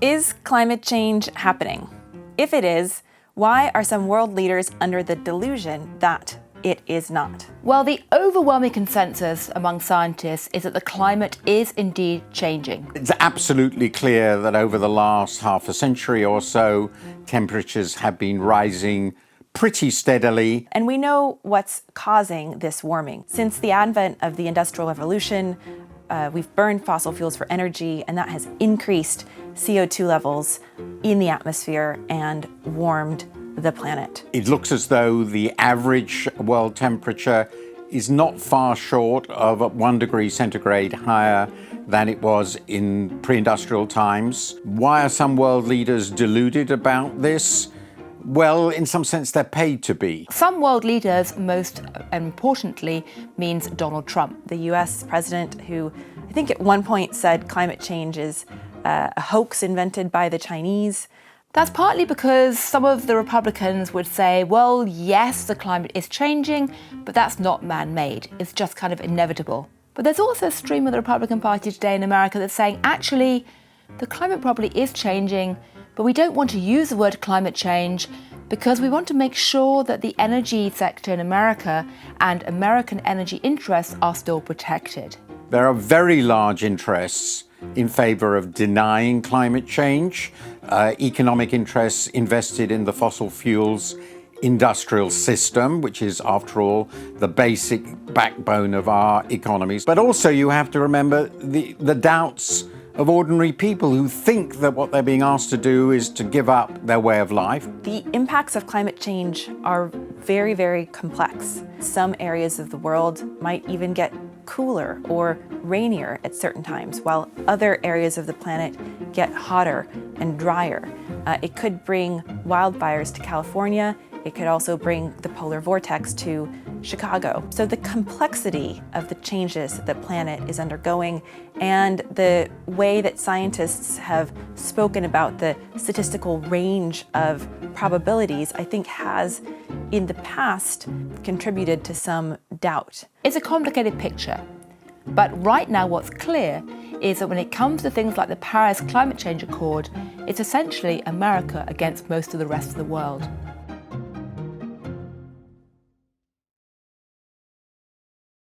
Is climate change happening? If it is, why are some world leaders under the delusion that it is not? Well, the overwhelming consensus among scientists is that the climate is indeed changing. It's absolutely clear that over the last half a century or so, temperatures have been rising pretty steadily. And we know what's causing this warming. Since the advent of the Industrial Revolution, we've burned fossil fuels for energy, and that has increased CO2 levels in the atmosphere and warmed the planet. It looks as though the average world temperature is not far short of 1 degree centigrade higher than it was in pre-industrial times. Why are some world leaders deluded about this? Well, in some sense, they're paid to be. Some world leaders, most importantly, means Donald Trump. The US president, who I think at one point said climate change is a hoax invented by the Chinese. That's partly because some of the Republicans would say, well, yes, the climate is changing, but that's not man-made. It's just kind of inevitable. But there's also a stream of the Republican Party today in America that's saying, actually, the climate probably is changing, but we don't want to use the word climate change because we want to make sure that the energy sector in America and American energy interests are still protected. There are very large interests in favor of denying climate change, economic interests invested in the fossil fuels industrial system, which is, after all, the basic backbone of our economies. But also you have to remember the doubts of ordinary people who think that what they're being asked to do is to give up their way of life. The impacts of climate change are very, very complex. Some areas of the world might even get cooler or rainier at certain times, while other areas of the planet get hotter and drier. It could bring wildfires to California. It could also bring the polar vortex to Chicago. So the complexity of the changes that the planet is undergoing and the way that scientists have spoken about the statistical range of probabilities, I think has, in the past, contributed to some doubt. It's a complicated picture, but right now what's clear is that when it comes to things like the Paris Climate Change Accord, it's essentially America against most of the rest of the world.